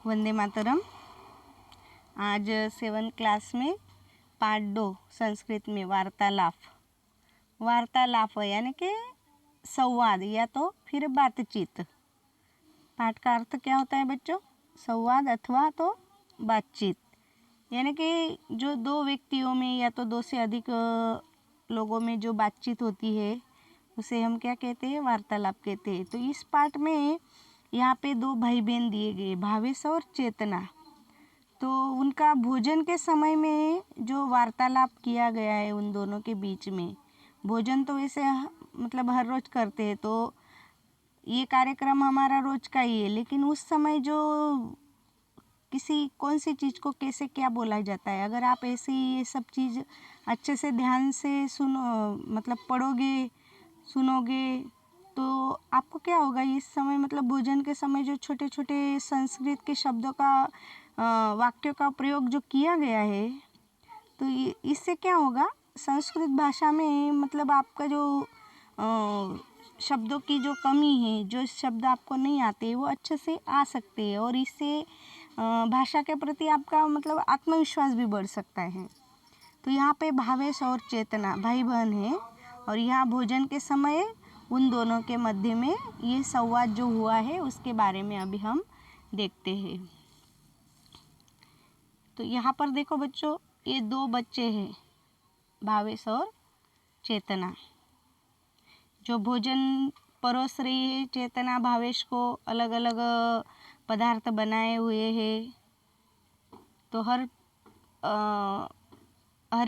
वंदे मातरम। आज 7th class में part 2 Sanskrit में वार्तालाप यानी कि संवाद या तो फिर बातचीत। पाठ का अर्थ क्या होता है बच्चों? संवाद अथवा तो बातचीत, यानी कि जो दो व्यक्तियों में या तो दो से अधिक लोगों में जो बातचीत होती है उसे हम क्या कहते हैं? वार्तालाप कहते हैं। तो इस पाठ में यहाँ पे दो भाई बहन दिए गए, भावेश और चेतना। तो उनका भोजन के समय में जो वार्तालाप किया गया है उन दोनों के बीच में, भोजन तो वैसे मतलब हर रोज करते हैं, तो ये कार्यक्रम हमारा रोज का ही है, लेकिन उस समय जो किसी कौन सी चीज़ को कैसे क्या बोला जाता है, अगर आप ऐसे ये सब चीज़ अच्छे से ध्यान से मतलब पढ़ोगे सुनोगे तो आपको क्या होगा इस समय, मतलब भोजन के समय जो छोटे छोटे संस्कृत के शब्दों का वाक्यों का प्रयोग जो किया गया है, तो इससे क्या होगा, संस्कृत भाषा में मतलब आपका जो शब्दों की जो कमी है, जो शब्द आपको नहीं आते वो अच्छे से आ सकते हैं, और इससे भाषा के प्रति आपका मतलब आत्मविश्वास भी बढ़ सकता है। तो यहाँ पे भावेश और चेतना भाई बहन है, और यहाँ भोजन के समय उन दोनों के मध्य में ये संवाद जो हुआ है उसके बारे में अभी हम देखते हैं। तो यहाँ पर देखो बच्चों, ये दो बच्चे हैं, भावेश और चेतना, जो भोजन परोस रही है। चेतना भावेश को अलग अलग पदार्थ बनाए हुए हैं। तो हर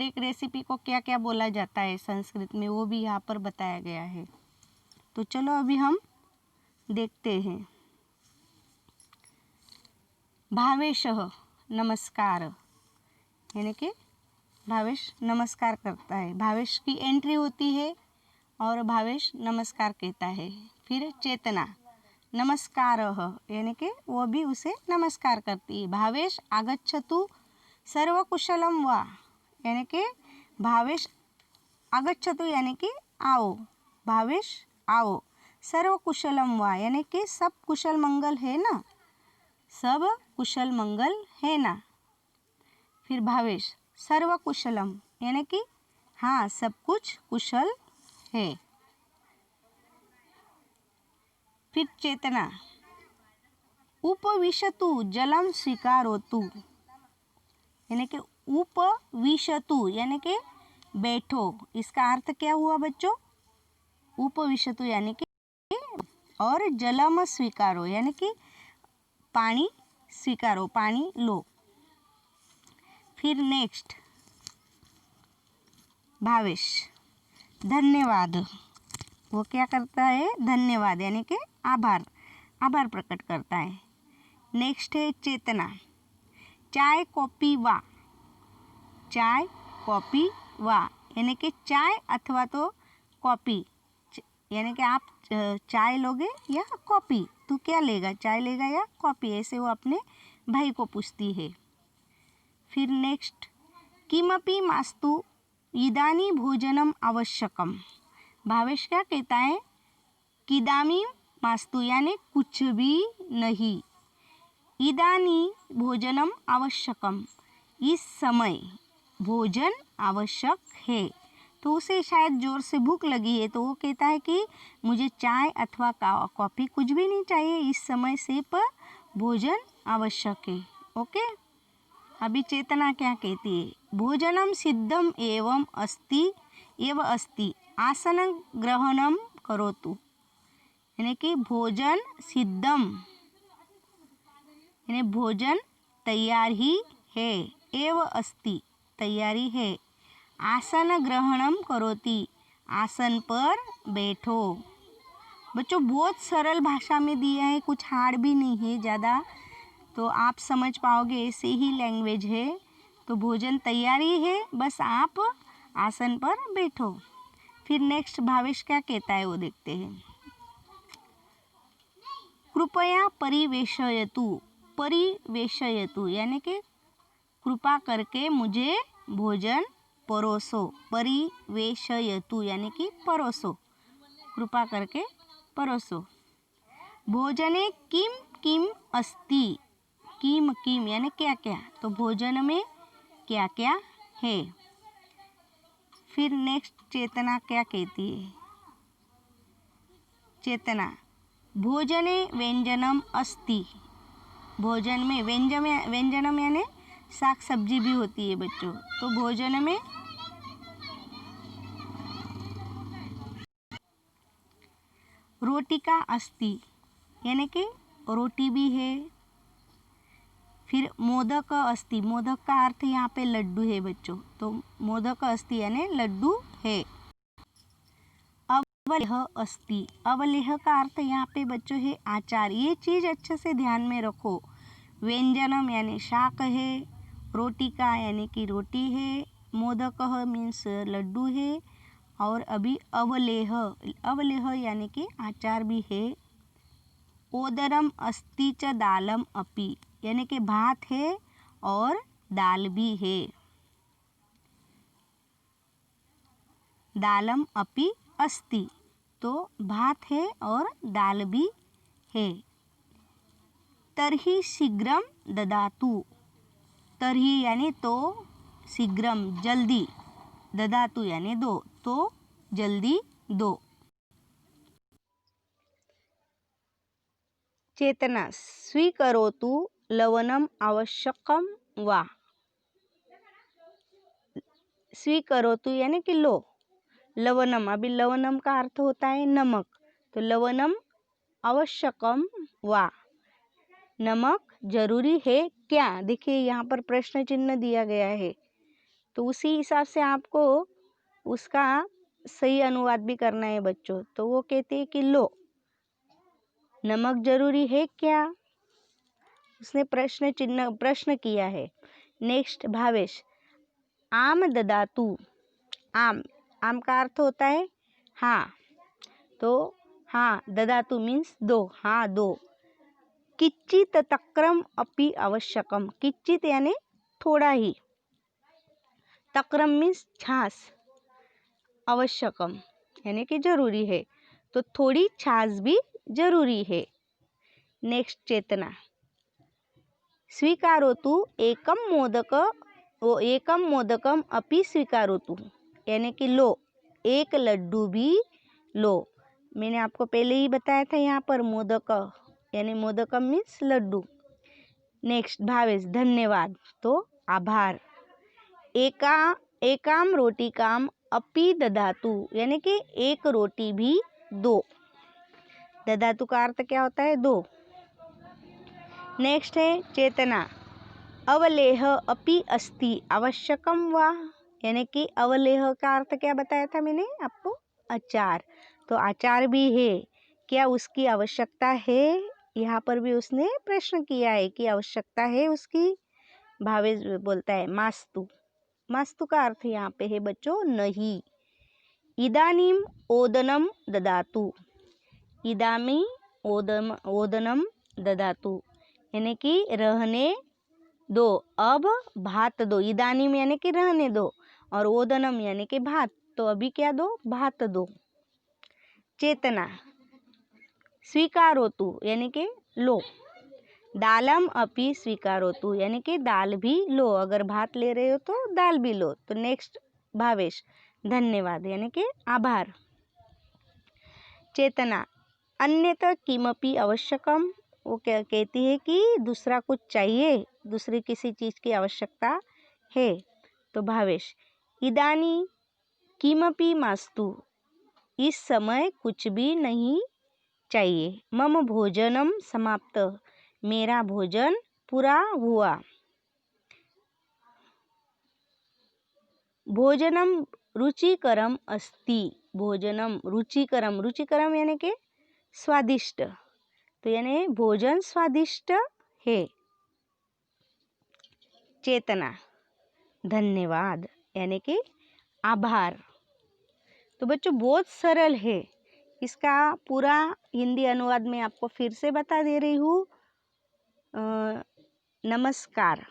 एक रेसिपी को क्या क्या बोला जाता है संस्कृत में वो भी यहाँ पर बताया गया है। तो चलो अभी हम देखते हैं। भावेशः नमस्कार, यानी कि भावेश नमस्कार करता है। भावेश की एंट्री होती है और भावेश नमस्कार कहता है। फिर चेतना नमस्कारः, यानी कि वो भी उसे नमस्कार करती है। भावेश आगच्छतु सर्वकुशलं वा, यानी कि भावेश आगच्छतु यानी कि आओ, भावेश आओ। सर्वकुशलम वा यानी कि सब कुशल मंगल है ना, सब कुशल मंगल है ना। फिर भावेश सर्वकुशलम यानी कि हाँ सब कुछ कुशल है। फिर चेतना उपविशतु जलम स्वीकारोतु, यानी कि उपविशतु यानी कि बैठो। इसका अर्थ क्या हुआ बच्चों? उपविशतु यानी कि और जलम स्वीकारो यानी कि पानी स्वीकारो, पानी लो। फिर नेक्स्ट भावेश धन्यवाद, वो क्या करता है? धन्यवाद यानी कि आभार प्रकट करता है। नेक्स्ट है चेतना चाय कॉफी वा, चाय कॉफी वा यानी कि चाय अथवा तो कॉफ़ी, यानी कि आप चाय लोगे या कॉफ़ी, तू क्या लेगा, चाय लेगा या कॉफ़ी, ऐसे वो अपने भाई को पूछती है। फिर नेक्स्ट किमपि मास्तु इदानी भोजनम आवश्यकम, भावेश क्या कहता है? किदामी मास्तु यानी कुछ भी नहीं, इदानी भोजनम आवश्यकम इस समय भोजन आवश्यक है। तो उसे शायद जोर से भूख लगी है, तो वो कहता है कि मुझे चाय अथवा कॉफ़ी कुछ भी नहीं चाहिए, इस समय सिर्फ भोजन आवश्यक है। ओके, अभी चेतना क्या कहती है? भोजनम सिद्धम एवं अस्ति आसन ग्रहणम करोतु, यानी कि भोजन सिद्धम यानी भोजन तैयार ही है, एव अस्ति तैयारी है, आसन ग्रहणम करोति आसन पर बैठो। बच्चों बहुत सरल भाषा में दिया है, कुछ हार्ड भी नहीं है ज़्यादा, तो आप समझ पाओगे, ऐसे ही लैंग्वेज है। तो भोजन तैयारी है, बस आप आसन पर बैठो। फिर नेक्स्ट भावेश क्या कहता है वो देखते हैं। कृपया परिवेशयतु यानी कि कृपा करके मुझे भोजन परोसो, परिवेशयतु यानी कि परोसो, कृपा करके परोसो। भोजने किम किम अस्ति, किम किम यानी क्या क्या, तो भोजन में क्या क्या है। फिर नेक्स्ट चेतना क्या कहती है, चेतना भोजने व्यंजनम अस्ति, भोजन में व्यंजनम यानी साग सब्जी भी होती है बच्चों, तो भोजन में रोटिका अस्ति यानी कि रोटी भी है। फिर मोदक अस्ति, मोदक का अर्थ यहाँ पे लड्डू है बच्चों, तो मोदक अस्ति यानी लड्डू है। अवलेह अस्ति, अवलेह का अर्थ यहाँ पे बच्चों है अचार, ये चीज़ अच्छे से ध्यान में रखो। व्यंजनम यानी शाक है, रोटिका यानी कि रोटी है, मोदक मीन्स लड्डू है, और अभी अवलेह, अवलेह यानी कि अचार भी है। ओदरम अस्ति च दालम अपि यानी कि भात है और दाल भी है। दालम अपि अस्ति, तो भात है और दाल भी है। तर्हि शीघ्रम ददातु, तर्हि यानी तो, शीघ्रम जल्दी, ददातु यानी दो, तो जल्दी दो। चेतना स्वीकरोतु लवणम आवश्यकम वा, स्वीकरोतु यानी कि लो, लवणम, अभी लवणम का अर्थ होता है नमक, तो लवणम आवश्यकम वा, नमक जरूरी है क्या। देखिए यहाँ पर प्रश्न चिन्ह दिया गया है, तो उसी हिसाब से आपको उसका सही अनुवाद भी करना है बच्चों। तो वो कहते हैं कि लो, नमक जरूरी है क्या, उसने प्रश्न किया है। नेक्स्ट भावेश, आम ददातु, आम, आम का अर्थ होता है हाँ, तो हाँ ददातु मीन्स दो, हाँ दो। किच्चित तक्रम अपि आवश्यकम, किच्चित यानी थोड़ा ही, तक्रम मीन्स छाछ, आवश्यकम यानी कि जरूरी है, तो थोड़ी छाछ भी जरूरी है। नेक्स्ट चेतना स्वीकारोतु एकम मोदक, वो एकम मोदकम अपि स्वीकारोतु यानी कि लो, एक लड्डू भी लो। मैंने आपको पहले ही बताया था यहाँ पर मोदक यानी मोदकम मीन्स लड्डू। नेक्स्ट भावेश धन्यवाद, तो आभार। एकाम रोटिकाम अपि ददातु यानी कि एक रोटी भी दो, ददातु का अर्थ क्या होता है दो। नेक्स्ट है चेतना अवलेह अपि अस्ति आवश्यकम वा, यानी कि अवलेह का अर्थ क्या बताया था मैंने आपको, अचार, तो अचार भी है क्या, उसकी आवश्यकता है। यहाँ पर भी उसने प्रश्न किया है कि आवश्यकता है उसकी। भावेश बोलता है मास्तु, मास्तु का अर्थ यहाँ पे है बच्चों नहीं। इदानीम ओदनम ददातु, इदामी ओदनम ददातु यानी कि रहने दो, अब भात दो। इदानीम यानी कि रहने दो, और ओदनम यानी कि भात, तो अभी क्या दो, भात दो। चेतना स्वीकारोतु यानी कि लो, दालम अपि स्वीकारोतु यानी कि दाल भी लो, अगर भात ले रहे हो तो दाल भी लो। तो नेक्स्ट भावेश धन्यवाद यानी कि आभार। चेतना अन्यथा किमपि आवश्यकम, वो क्या कहती है कि दूसरा कुछ चाहिए, दूसरी किसी चीज़ की आवश्यकता है। तो भावेश इदानी किमपि मास्तु, इस समय कुछ भी नहीं चाहिए। मम भोजनम समाप्त, मेरा भोजन पूरा हुआ। भोजनम रुचिकरम अस्ति, भोजनम रुचिकरम, रुचिकरम यानी कि स्वादिष्ट, तो यानी भोजन स्वादिष्ट है। चेतना धन्यवाद यानी कि आभार। तो बच्चों बहुत सरल है, इसका पूरा हिंदी अनुवाद मैं आपको फिर से बता दे रही हूँ। नमस्कार,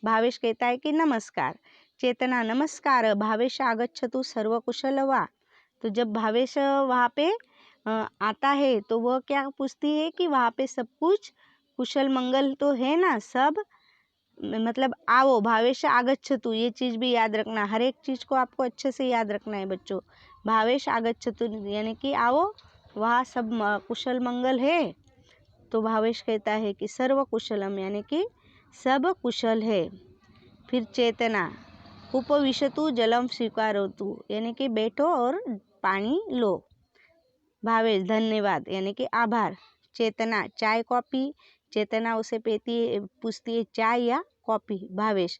भावेश कहता है कि नमस्कार। चेतना नमस्कार, भावेश आगच्छतु सर्वकुशल वा, तो जब भावेश वहाँ पे आता है तो वह क्या पूछती है कि वहाँ पे सब कुछ कुशल मंगल तो है ना सब, मतलब आओ, भावेश आगच्छतु, ये चीज़ भी याद रखना। हर एक चीज़ को आपको अच्छे से याद रखना है बच्चों। भावेश आगच्छतु यानी कि आओ, वहाँ सब कुशल मंगल है। तो भावेश कहता है कि सर्व कुशलम यानी कि सब कुशल है। फिर चेतना, उपविशतु जलम स्वीकारोतु यानी कि बैठो और पानी लो। भावेश धन्यवाद यानी कि आभार। चेतना चाय कॉफ़ी, चेतना उसे पूछती है चाय या कॉफ़ी। भावेश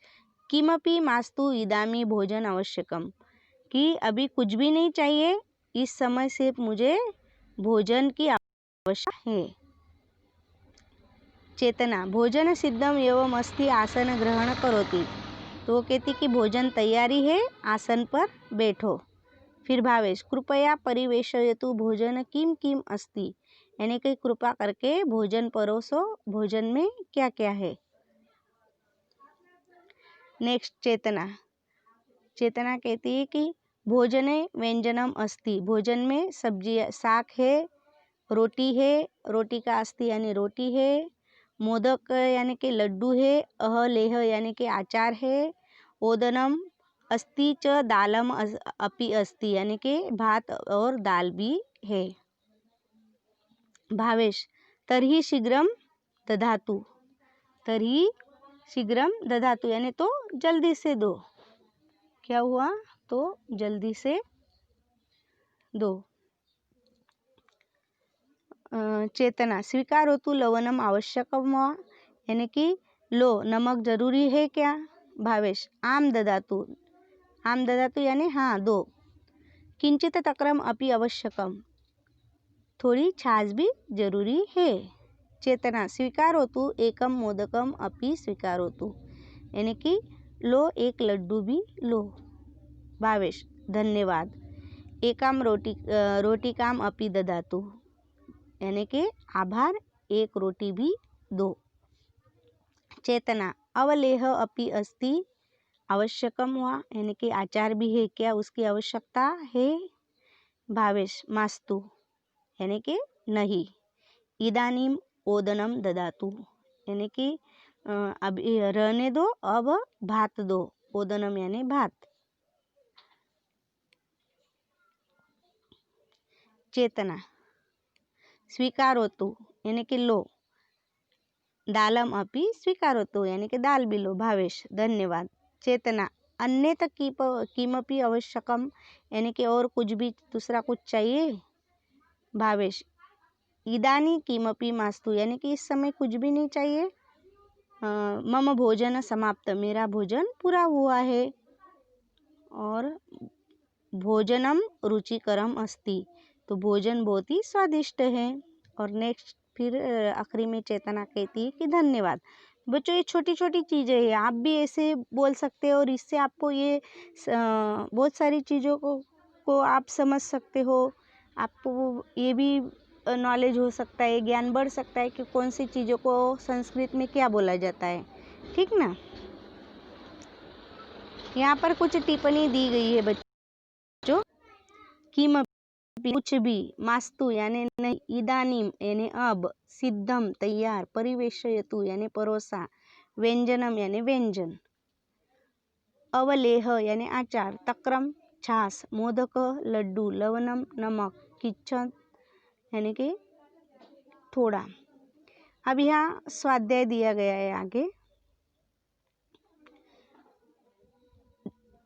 किमपि मास्तु इदामी भोजन आवश्यकम, कि अभी कुछ भी नहीं चाहिए, इस समय से मुझे भोजन की आवश्यकता है। चेतना भोजन सिद्धम एवं अस्ति आसन ग्रहण करोति, तो वो कहती कि भोजन तैयारी है, आसन पर बैठो। फिर भावेश कृपया परिवेशयतु भोजन किम किम अस्ति, यानी कि कृपा करके भोजन परोसो, भोजन में क्या क्या है। नेक्स्ट चेतना, चेतना कहती है कि भोजने व्यंजनम अस्ति, भोजन में सब्जी साग है, रोटी है, रोटी का अस्ति यानी रोटी है, मोदक यानी कि लड्डू है, अहलेह यानी कि अचार है, ओदनम अस्ति च दालम अपि अस्ति यानी कि भात और दाल भी है। भावेश तर्हि शीघ्रम दधातु, तर्हि शीघ्रम दधातु यानी तो जल्दी से दो। क्या हुआ, तो जल्दी से दो। चेतना स्वीकारोतु लवणम आवश्यकम वा, यानी कि लो नमक जरूरी है क्या। भावेश आम ददातु, आम ददातु यानी हाँ दो। किंचित तक्रम अपि आवश्यकम, थोड़ी छाछ भी जरूरी है। चेतना स्वीकारोतु एकम मोदकम अपि स्वीकारोतु, यानी कि लो एक लड्डू भी लो। भावेश धन्यवाद। एकाम रोटिकाम अपि ददातु, यानी कि आभार, एक रोटी भी दो। चेतना अवलेह अपि अस्ति आवश्यकम वा, यानी कि आचार भी है क्या, उसकी आवश्यकता है। भावेश मास्तु यानी कि नहीं। इदानीम ओदनम ददातु, यानी कि अभी रहने दो, अब भात दो। ओदनम यानी भात। चेतना स्वीकारोतु यानी कि लो, दालम अपि स्वीकारोतु यानी कि दाल भी लो। भावेश धन्यवाद। चेतना अन्यत किमपि आवश्यकम, यानी कि और कुछ भी दूसरा कुछ चाहिए। भावेश इदानी किमपि मास्तु, यानी कि इस समय कुछ भी नहीं चाहिए। मम भोजन समाप्त, मेरा भोजन पूरा हुआ है। और भोजनम रुचिकरम अस्ति, तो भोजन बहुत ही स्वादिष्ट है। और नेक्स्ट फिर आखिरी में चेतना कहती है कि धन्यवाद। बच्चों ये छोटी छोटी चीज़ें हैं, आप भी ऐसे बोल सकते हो और इससे आपको ये बहुत सारी चीज़ों को आप समझ सकते हो। आपको ये भी नॉलेज हो सकता है, ज्ञान बढ़ सकता है कि कौन सी चीज़ों को संस्कृत में क्या बोला जाता है। ठीक ना। यहाँ पर कुछ टिप्पणी दी गई है बच्चों। किम कुछ भी, मास्तु यानी नहीं, इदानीम यानी अब, सिद्धम तैयार, परिवेशयतु यानी परोसा, व्यंजनम यानी व्यंजन, अवलेह यानी आचार, तक्रम छाछ, मोदक लड्डू, लवणम नमक, किंचित यानी कि थोड़ा। अब यहाँ स्वाध्याय दिया गया है आगे।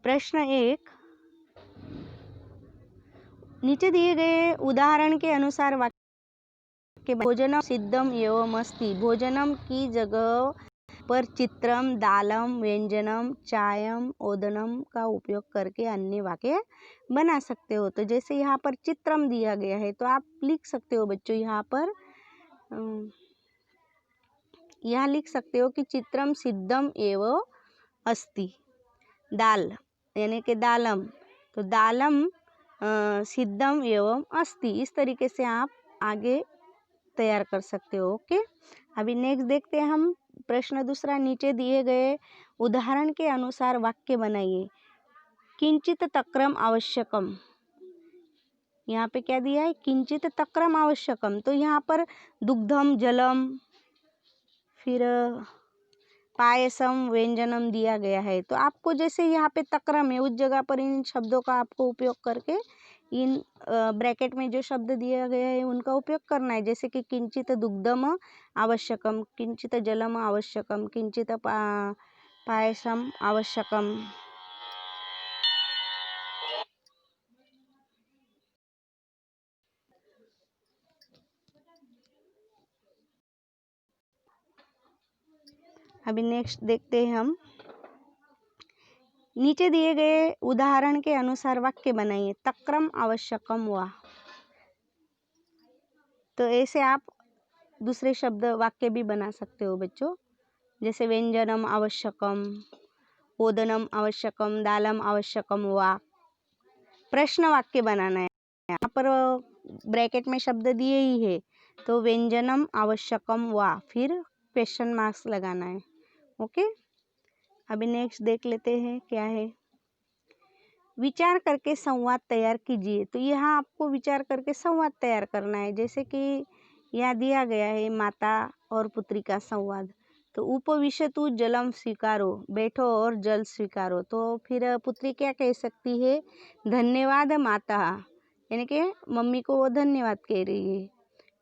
प्रश्न 1, नीचे दिए गए उदाहरण के अनुसार वाक्य भोजनम सिद्धम एवं अस्ति, भोजनम की जगह पर चित्रम, दालम, व्यंजनम, चायम, ओदनम का उपयोग करके अन्य वाक्य बना सकते हो। तो जैसे यहाँ पर चित्रम दिया गया है तो आप लिख सकते हो बच्चों, यहाँ लिख सकते हो कि चित्रम सिद्धम एवं अस्ति। दाल यानी कि दालम, तो दालम सिद्धम एवं अस्ति, इस तरीके से आप आगे तैयार कर सकते हो। ओके, अभी नेक्स्ट देखते हैं हम प्रश्न दूसरा। नीचे दिए गए उदाहरण के अनुसार वाक्य बनाइए। किंचित तक्रम आवश्यकम, यहाँ पे क्या दिया है, किंचित तक्रम आवश्यकम, तो यहाँ पर दुग्धम जलम फिर पायसम व्यंजनम दिया गया है। तो आपको जैसे यहाँ पे तक्रम है उस जगह पर इन शब्दों का आपको उपयोग करके इन ब्रैकेट में जो शब्द दिया गया है उनका उपयोग करना है। जैसे कि किंचित दुग्धम आवश्यकम, किंचित जलम आवश्यकम, किंचित पायसम आवश्यकम। अभी नेक्स्ट देखते हैं हम, नीचे दिए गए उदाहरण के अनुसार वाक्य बनाइए। तक्रम आवश्यकम वा। तो ऐसे आप दूसरे शब्द वाक्य भी बना सकते हो बच्चों, जैसे व्यंजनम आवश्यकम, ओदनम आवश्यकम, दालम आवश्यकम वा। प्रश्न वाक्य बनाना है। यहाँ पर ब्रैकेट में शब्द दिए ही है, तो व्यंजनम आवश्यकम वा, फिर क्वेश्चन मार्क्स लगाना है। ओके, अभी नेक्स्ट देख लेते हैं क्या है। विचार करके संवाद तैयार कीजिए। तो यहाँ आपको विचार करके संवाद तैयार करना है। जैसे कि यहाँ दिया गया है माता और पुत्री का संवाद। तो उपविशतु जलम स्वीकारो, बैठो और जल स्वीकारो। तो फिर पुत्री क्या कह सकती है, धन्यवाद माता, यानी कि मम्मी को वो धन्यवाद कह रही है।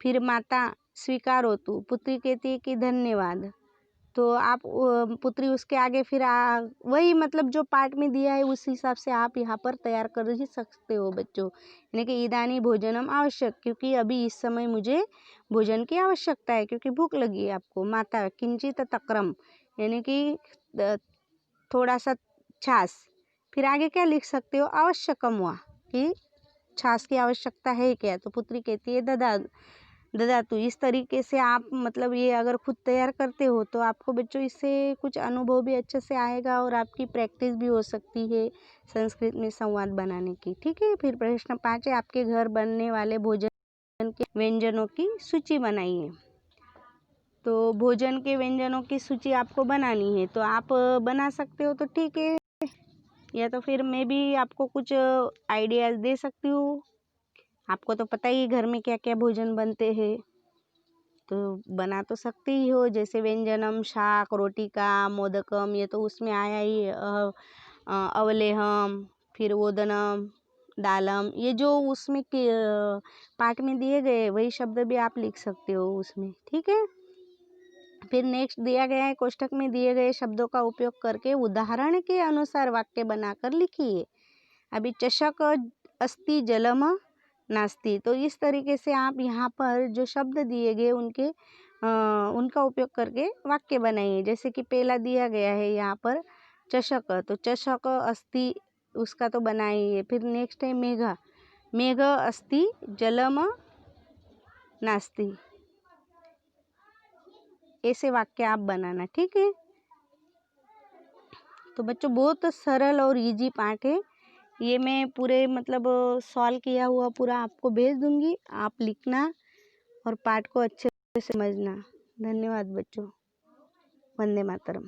फिर माता स्वीकारो तू, पुत्री कहती है कि धन्यवाद। तो आप पुत्री उसके आगे फिर वही मतलब जो पार्ट में दिया है उस हिसाब से आप यहाँ पर तैयार कर ही सकते हो बच्चों। यानी कि इदानी भोजनम आवश्यक, क्योंकि अभी इस समय मुझे भोजन की आवश्यकता है क्योंकि भूख लगी है आपको। माता किंचित तक्रम, यानी कि थोड़ा सा छाछ। फिर आगे क्या लिख सकते हो, आवश्यकम हुआ कि छाछ की आवश्यकता है क्या। तो पुत्री कहती है ददातु। इस तरीके से आप मतलब ये अगर खुद तैयार करते हो तो आपको बच्चों इससे कुछ अनुभव भी अच्छे से आएगा और आपकी प्रैक्टिस भी हो सकती है संस्कृत में संवाद बनाने की। ठीक है, फिर प्रश्न 5 है, आपके घर बनने वाले भोजन के व्यंजनों की सूची बनाइए। तो भोजन के व्यंजनों की सूची आपको बनानी है, तो आप बना सकते हो तो ठीक है, या तो फिर मैं भी आपको कुछ आइडियाज़ दे सकती हूँ। आपको तो पता ही घर में क्या क्या भोजन बनते हैं, तो बना तो सकते ही हो। जैसे व्यंजनम शाक, रोटिका, मोदकम, ये तो उसमें आया ही। अवलेहम, फिर ओदनम, दालम, ये जो उसमें के पाठ में दिए गए वही शब्द भी आप लिख सकते हो उसमें। ठीक है, फिर नेक्स्ट दिया गया है, कोष्ठक में दिए गए शब्दों का उपयोग करके उदाहरण के अनुसार वाक्य बनाकर लिखिए। अभी चषक अस्ति जलम नास्ति। तो इस तरीके से आप यहाँ पर जो शब्द दिए गए उनका उपयोग करके वाक्य बनाइए। जैसे कि पहला दिया गया है यहाँ पर चषक, तो चषक अस्ति उसका तो बनाइए। फिर नेक्स्ट है मेघ, मेघ अस्ति जलम नास्ति। ऐसे वाक्य आप बनाना। ठीक है, तो बच्चों बहुत सरल और इजी पाठ है ये। मैं पूरे मतलब सॉल्व किया हुआ पूरा आपको भेज दूंगी, आप लिखना और पाठ को अच्छे से समझना। धन्यवाद बच्चों। वंदे मातरम।